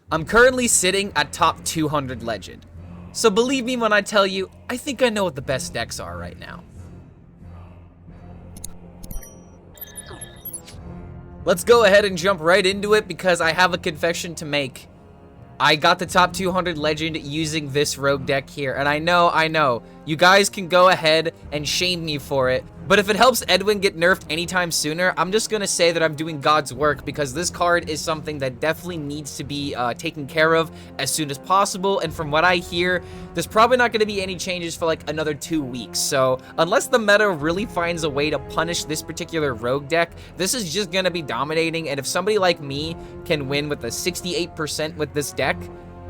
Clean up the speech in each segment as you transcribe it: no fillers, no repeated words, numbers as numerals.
I'm currently sitting at top 200 legend. So believe me when I tell you, I think I know what the best decks are right now. Let's go ahead and jump right into it because I have a confession to make. I got the top 200 legend using this rogue deck here, and I know, you guys can go ahead and shame me for it, but if it helps Edwin get nerfed anytime sooner, I'm just gonna say that I'm doing God's work because this card is something that definitely needs to be taken care of as soon as possible, and from what I hear, there's probably not gonna be any changes for like another 2 weeks, so unless the meta really finds a way to punish this particular rogue deck, this is just gonna be dominating, and if somebody like me can win with a 68% with this deck,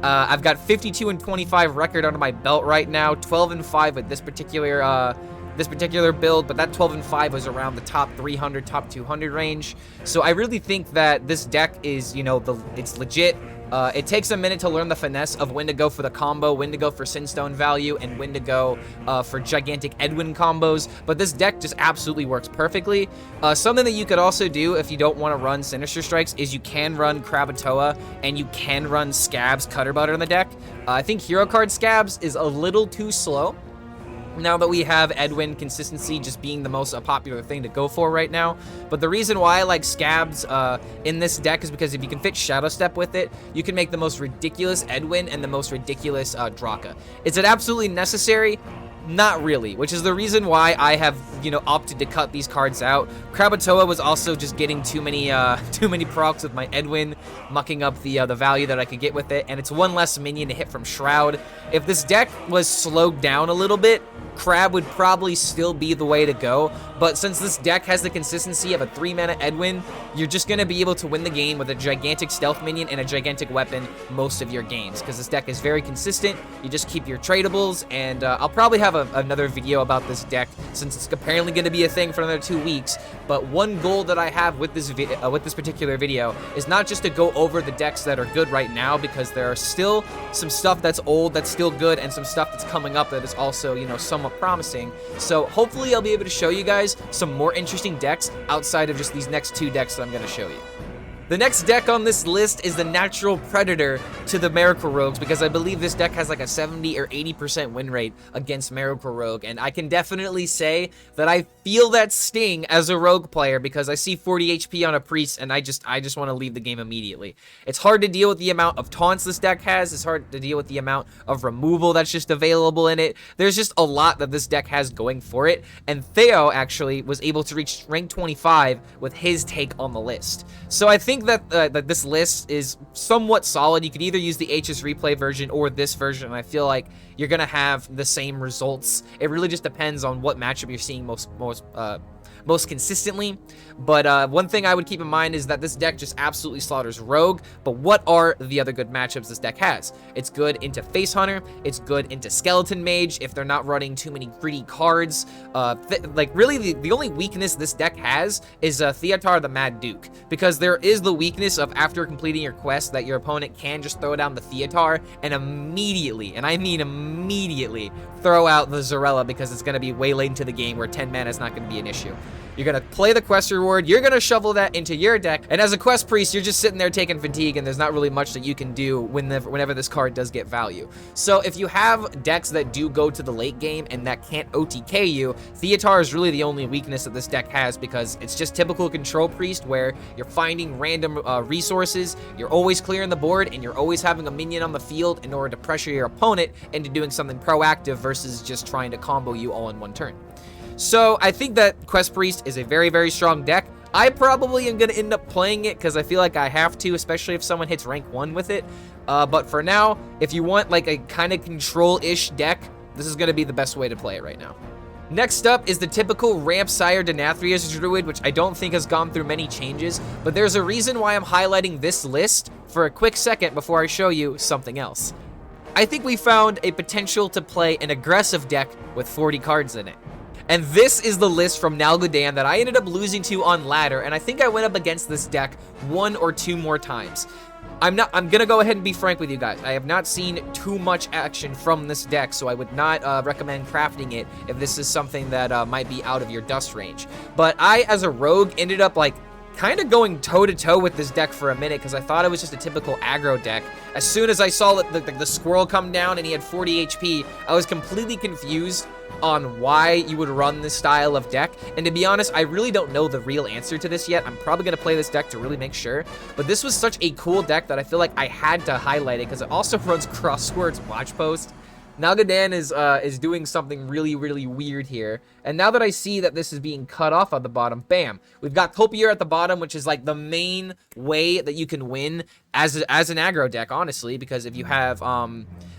I've got 52-25 record under my belt right now, 12-5 with this particular build, but that 12-5 was around the top 300, top 200 range. So I really think that this deck is, you know, it's legit. It takes a minute to learn the finesse of when to go for the combo, when to go for Sinstone value, and when to go for gigantic Edwin combos, but this deck just absolutely works perfectly. Something that you could also do if you don't want to run Sinister Strikes is you can run Krakatoa, and you can run Scabs Cutterbutter in the deck. I think Hero Card Scabs is a little too slow. Now that we have Edwin consistency just being the most popular thing to go for right now. But the reason why I like Scabs in this deck is because if you can fit Shadow Step with it, you can make the most ridiculous Edwin and the most ridiculous Draka. Is it absolutely necessary? Not really, which is the reason why I have, you know, opted to cut these cards out. Krakatoa was also just getting too many procs with my Edwin, mucking up the value that I could get with it, and it's one less minion to hit from Shroud. If this deck was slowed down a little bit, Crab would probably still be the way to go, but since this deck has the consistency of a 3-mana Edwin, you're just going to be able to win the game with a gigantic stealth minion and a gigantic weapon most of your games, because this deck is very consistent. You just keep your tradables, and I'll probably have another video about this deck since it's apparently going to be a thing for another 2 weeks, but one goal that I have with this particular video is not just to go over the decks that are good right now, because there are still some stuff that's old that's still good, and some stuff that's coming up that is also, you know, somewhat promising. So hopefully I'll be able to show you guys some more interesting decks outside of just these next 2 decks that I'm going to show you. The next deck on this list is the natural predator to the Miracle Rogues, because I believe this deck has like a 70 or 80% win rate against Miracle Rogue, and I can definitely say that I feel that sting as a rogue player because I see 40 HP on a priest and I just want to leave the game immediately. It's hard to deal with the amount of taunts this deck has. It's hard to deal with the amount of removal that's just available in it. There's just a lot that this deck has going for it, and Theo actually was able to reach rank 25 with his take on the list. So I think that this list is somewhat solid. You could either use the HS replay version or this version, and I feel like you're gonna have the same results. It really just depends on what matchup you're seeing most consistently. But one thing I would keep in mind is that this deck just absolutely slaughters Rogue, but what are the other good matchups this deck has? It's good into Face Hunter, it's good into Skeleton Mage if they're not running too many greedy cards. Like really the only weakness this deck has is Theotar the Mad Duke, because there is the weakness of after completing your quest that your opponent can just throw down the Theotar and immediately, and I mean immediately, throw out the Zarella because it's going to be way late into the game where 10 mana is not going to be an issue. You're going to play the quest reward, you're going to shovel that into your deck, and as a quest priest, you're just sitting there taking fatigue, and there's not really much that you can do whenever this card does get value. So if you have decks that do go to the late game and that can't OTK you, Theotar is really the only weakness that this deck has, because it's just typical control priest where you're finding random resources, you're always clearing the board, and you're always having a minion on the field in order to pressure your opponent into doing something proactive versus just trying to combo you all in one turn. So I think that Quest Priest is a very, very strong deck. I probably am going to end up playing it because I feel like I have to, especially if someone hits rank 1 with it. But for now, if you want like a kind of control-ish deck, this is going to be the best way to play it right now. Next up is the typical ramp Sire Denathrius Druid, which I don't think has gone through many changes, but there's a reason why I'm highlighting this list for a quick second before I show you something else. I think we found a potential to play an aggressive deck with 40 cards in it. And this is the list from Nalguidan that I ended up losing to on ladder, and I think I went up against this deck 1 or 2 more times. I'm gonna go ahead and be frank with you guys. I have not seen too much action from this deck, so I would not recommend crafting it if this is something that might be out of your dust range. But I, as a rogue, ended up like kind of going toe-to-toe with this deck for a minute because I thought it was just a typical aggro deck. As soon as I saw the squirrel come down and he had 40 HP, I was completely confused on why you would run this style of deck. And to be honest, I really don't know the real answer to this yet. I'm probably going to play this deck to really make sure. But this was such a cool deck that I feel like I had to highlight it because it also runs Cross Squirt's Watch Post. Nalguidan is doing something really, really weird here. And now that I see that this is being cut off at the bottom, bam. We've got Copier at the bottom, which is like the main way that you can win as an aggro deck, honestly. Because if you have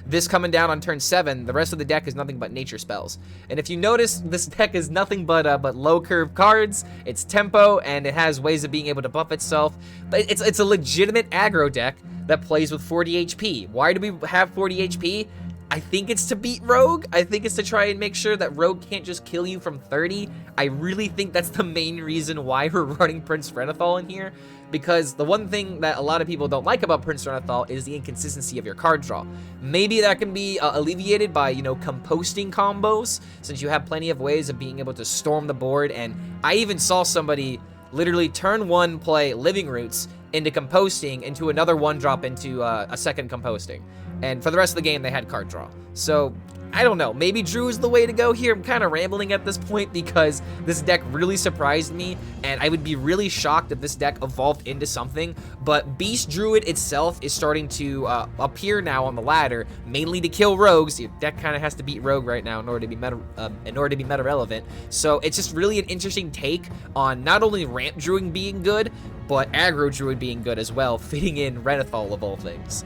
this coming down on turn 7, the rest of the deck is nothing but nature spells. And if you notice, this deck is nothing but low curve cards. It's tempo, and it has ways of being able to buff itself. But it's a legitimate aggro deck that plays with 40 HP. Why do we have 40 HP? I think it's to beat Rogue. I think it's to try and make sure that Rogue can't just kill you from 30. I really think that's the main reason why we're running Prince Renathal in here. Because the one thing that a lot of people don't like about Prince Renathal is the inconsistency of your card draw. Maybe that can be alleviated by, you know, composting combos, since you have plenty of ways of being able to storm the board. And I even saw somebody literally turn 1 play Living Roots into composting, into another 1-drop into a second composting. And for the rest of the game, they had card draw. So, I don't know. Maybe Drew is the way to go here. I'm kind of rambling at this point because this deck really surprised me. And I would be really shocked if this deck evolved into something. But Beast Druid itself is starting to appear now on the ladder, mainly to kill rogues. Your deck kind of has to beat Rogue right now in order to be meta relevant. So it's just really an interesting take on not only Ramp Druid being good, but Aggro Druid being good as well, fitting in Renathal of all things.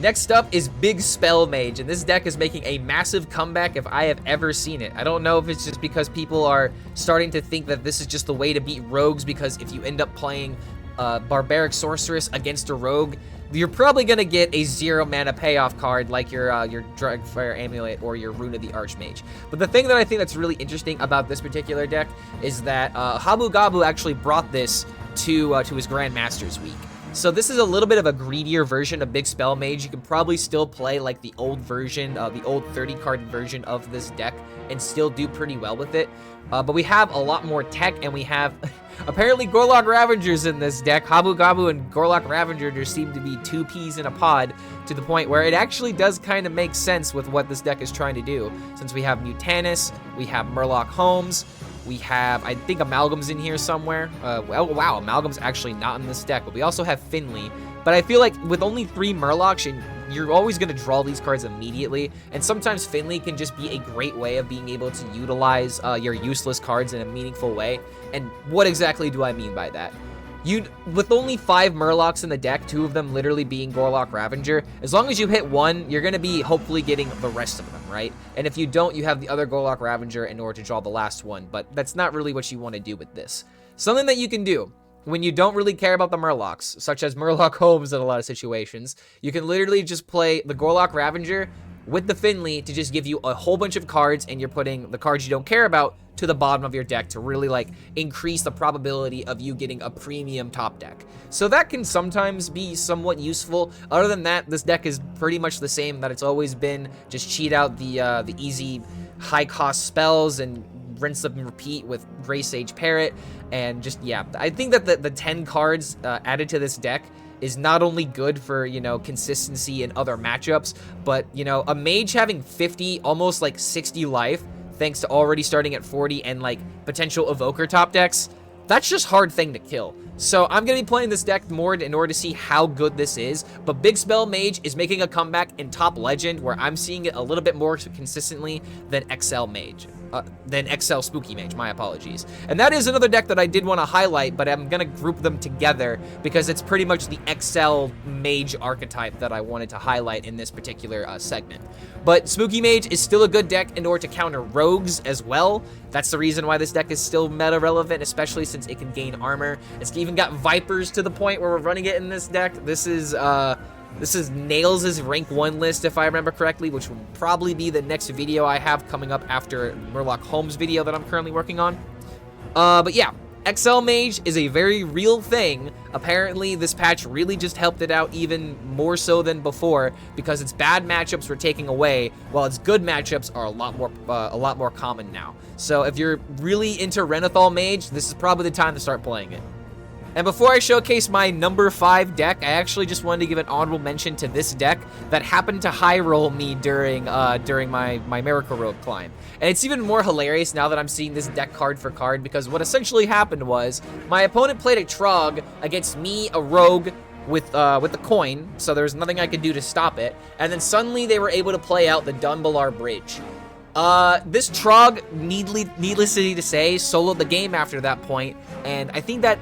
Next up is Big Spell Mage, and this deck is making a massive comeback if I have ever seen it. I don't know if it's just because people are starting to think that this is just the way to beat rogues, because if you end up playing Barbaric Sorceress against a rogue, you're probably going to get a 0-mana payoff card like your Dragfire Amulet or your Rune of the Archmage. But the thing that I think that's really interesting about this particular deck is that Habugabu actually brought this to his Grandmasters week. So this is a little bit of a greedier version of Big Spell Mage. You can probably still play like the old version, the old 30-card version of this deck and still do pretty well with it. But we have a lot more tech, and we have apparently Gorlock Ravengers in this deck. Habugabu and Gorlock Ravager just seem to be two peas in a pod, to the point where it actually does kind of make sense with what this deck is trying to do. Since we have Mutanus, we have Murloc Holmes, we have, I think, Amalgam's in here somewhere. Oh, wow, Amalgam's actually not in this deck, but we also have Finley. But I feel like with only 3 Murlocs, you're always going to draw these cards immediately, and sometimes Finley can just be a great way of being able to utilize your useless cards in a meaningful way. And what exactly do I mean by that? With only 5 Murlocs in the deck, 2 of them literally being Gorlock Ravager, as long as you hit 1, you're going to be hopefully getting the rest of them, right? And if you don't, you have the other Gorlock Ravager in order to draw the last one, but that's not really what you want to do with this. Something that you can do when you don't really care about the Murlocs, such as Murloc Holmes in a lot of situations, you can literally just play the Gorlock Ravager with the Finley to just give you a whole bunch of cards, and you're putting the cards you don't care about to the bottom of your deck to really like increase the probability of you getting a premium top deck. So that can sometimes be somewhat useful. Other than that, this deck is pretty much the same that it's always been. Just cheat out the easy high cost spells and rinse them and repeat with Grey Sage Parrot. And just, yeah, I think that the 10 cards added to this deck is not only good for, you know, consistency in other matchups, but, you know, a mage having 50, almost like 60 life, thanks to already starting at 40 and like potential evoker top decks, that's just hard thing to kill. So I'm going to be playing this deck more in order to see how good this is. But Big Spell Mage is making a comeback in Top Legend, where I'm seeing it a little bit more consistently than XL Mage. Than XL Spooky Mage, my apologies. And that is another deck that I did want to highlight, but I'm going to group them together because it's pretty much the XL Mage archetype that I wanted to highlight in this particular segment. But Spooky Mage is still a good deck in order to counter rogues as well. That's the reason why this deck is still meta relevant, especially since it can gain armor. It's even got Vipers to the point where we're running it in this deck. This is Nails' rank 1 list, if I remember correctly, which will probably be the next video I have coming up after Murloc Holmes video that I'm currently working on. But yeah, XL Mage is a very real thing. Apparently, this patch really just helped it out even more so than before, because its bad matchups were taking away, while its good matchups are a lot more common now. So if you're really into Renathal Mage, this is probably the time to start playing it. And before I showcase my number 5 deck, I actually just wanted to give an honorable mention to this deck that happened to high roll me during my Miracle Road climb. And it's even more hilarious now that I'm seeing this deck card for card, because what essentially happened was my opponent played a Trog against me, a Rogue, with the coin, so there was nothing I could do to stop it, and then suddenly they were able to play out the Dunbalar Bridge. This Trog, needlessly to say, soloed the game after that point, and I think that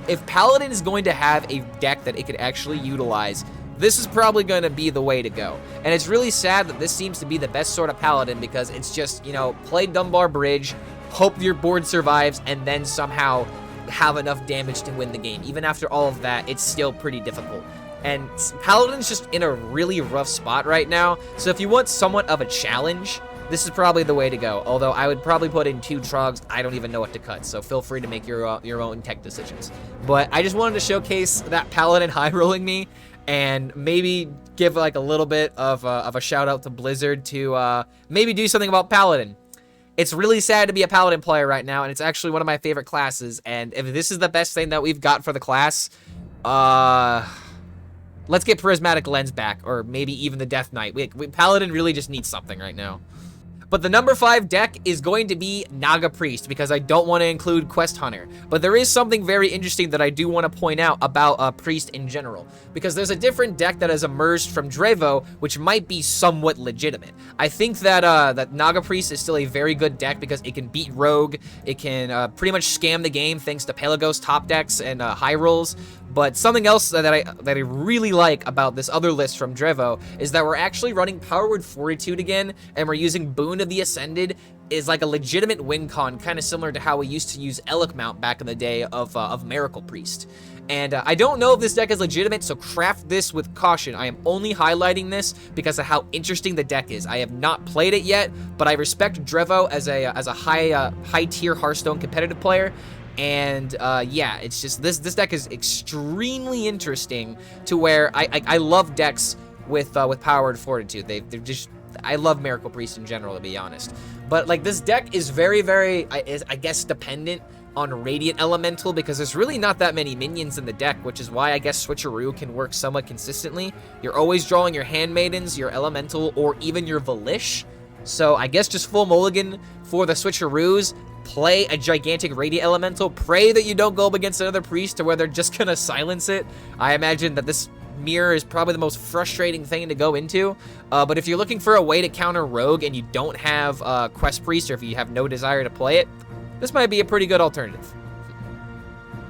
if Paladin is going to have a deck that it could actually utilize, this is probably going to be the way to go. And it's really sad that this seems to be the best sort of Paladin, because it's just, you know, play Dunbar Bridge, hope your board survives, and then somehow have enough damage to win the game. Even after all of that, it's still pretty difficult. And Paladin's just in a really rough spot right now, so if you want somewhat of a challenge, this is probably the way to go. Although I would probably put in 2 Trogs. I don't even know what to cut, so feel free to make your own tech decisions. But I just wanted to showcase that Paladin high rolling me, and maybe give like a little bit of a shout out to Blizzard to maybe do something about Paladin. It's really sad to be a Paladin player right now, and it's actually one of my favorite classes. And if this is the best thing that we've got for the class, let's get Prismatic Lens back, or maybe even the Death Knight. Paladin really just needs something right now. But the number 5 deck is going to be Naga Priest, because I don't want to include Quest Hunter. But there is something very interesting that I do want to point out about Priest in general, because there's a different deck that has emerged from Dreivo, which might be somewhat legitimate. I think that that Naga Priest is still a very good deck, because it can beat Rogue, it can pretty much scam the game thanks to Pelagos top decks and high rolls. But something else that I really like about this other list from Dreivo is that we're actually running Power Word Fortitude again, and we're using Boon of the Ascended is like a legitimate win con, kind of similar to how we used to use Elec Mount back in the day of Miracle Priest. And I don't know if this deck is legitimate, so craft this with caution. I am only highlighting this because of how interesting the deck is. I have not played it yet, but I respect Dreivo as a high tier Hearthstone competitive player. And yeah, it's just this deck is extremely interesting, to where I love decks with Power Word Fortitude. They're just, I love Miracle Priest in general, to be honest. But like, this deck is very, I guess, dependent on Radiant Elemental, because there's really not that many minions in the deck, which is why I guess Switcheroo can work somewhat consistently. You're always drawing your Handmaidens, your Elemental, or even your Valish. So I guess just full mulligan for the Switcheroos. Play a gigantic Radiant Elemental. Pray that you don't go up against another Priest to where they're just gonna silence it. I imagine that this mirror is probably the most frustrating thing to go into. But if you're looking for a way to counter Rogue and you don't have Quest Priest, or if you have no desire to play it, this might be a pretty good alternative.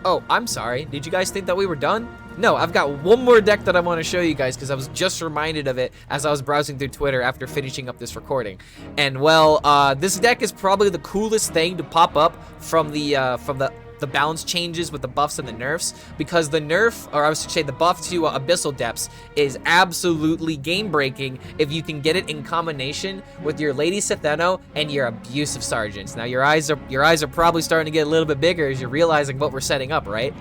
Oh, I'm sorry. Did you guys think that we were done? No, I've got one more deck that I want to show you guys, because I was just reminded of it as I was browsing through Twitter after finishing up this recording. And well, this deck is probably the coolest thing to pop up from the balance changes with the buffs and the nerfs, because the nerf, or I should say the buff to Abyssal Depths, is absolutely game-breaking if you can get it in combination with your Lady Setheno and your Abusive Sergeants. Now your eyes are probably starting to get a little bit bigger as you're realizing what we're setting up, right?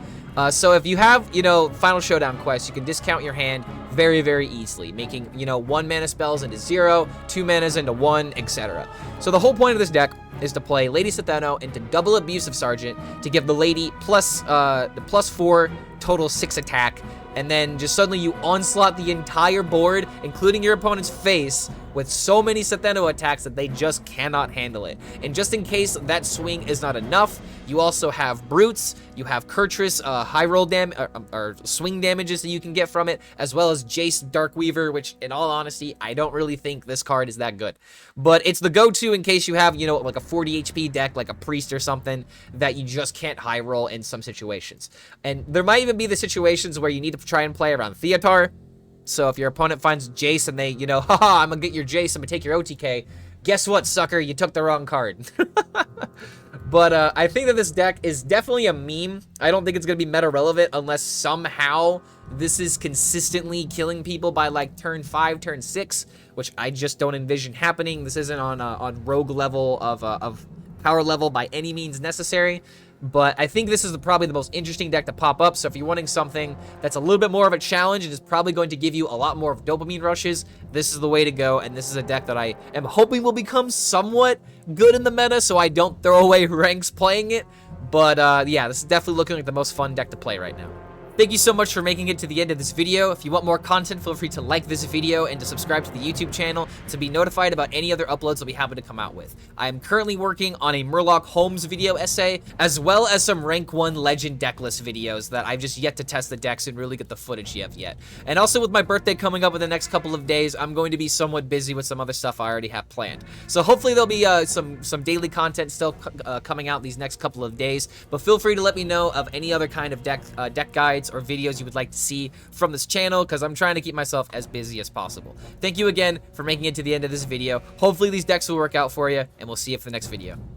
So if you have, you know, Final Showdown quests, you can discount your hand very, very easily, making, you know, 1 mana spells into 0, 2 manas into 1, etc. So the whole point of this deck is to play Lady Setheno into double Abusive Sergeant to give the lady the +4 total 6 attack, and then just suddenly you onslaught the entire board, including your opponent's face, with so many Setheno attacks that they just cannot handle it. And just in case that swing is not enough, you also have Brutes, you have Kurtrus, high roll or swing damages that you can get from it, as well as Jace Darkweaver, which in all honesty, I don't really think this card is that good. But it's the go-to in case you have, you know, like a 40 HP deck, like a Priest or something, that you just can't high roll in some situations. And there might even be the situations where you need to try and play around Theotar. So if your opponent finds Jace and they, you know, haha, I'm gonna get your Jace, I'm gonna take your OTK. Guess what, sucker? You took the wrong card. But I think that this deck is definitely a meme. I don't think it's gonna be meta relevant unless somehow this is consistently killing people by like turn 5, turn 6, which I just don't envision happening. This isn't on rogue level of power level by any means necessary. But I think this is probably the most interesting deck to pop up. So if you're wanting something that's a little bit more of a challenge and is probably going to give you a lot more of dopamine rushes, this is the way to go. And this is a deck that I am hoping will become somewhat good in the meta, so I don't throw away ranks playing it. But yeah, this is definitely looking like the most fun deck to play right now. Thank you so much for making it to the end of this video. If you want more content, feel free to like this video and to subscribe to the YouTube channel to be notified about any other uploads I'll be happy to come out with. I am currently working on a Murloc Holmes video essay, as well as some rank 1 legend deck list videos that I've just yet to test the decks and really get the footage yet. And also with my birthday coming up in the next couple of days, I'm going to be somewhat busy with some other stuff I already have planned. So hopefully there'll be some daily content still coming out these next couple of days, but feel free to let me know of any other kind of deck guides or videos you would like to see from this channel, because I'm trying to keep myself as busy as possible. Thank you again for making it to the end of this video. Hopefully these decks will work out for you, and we'll see you for the next video.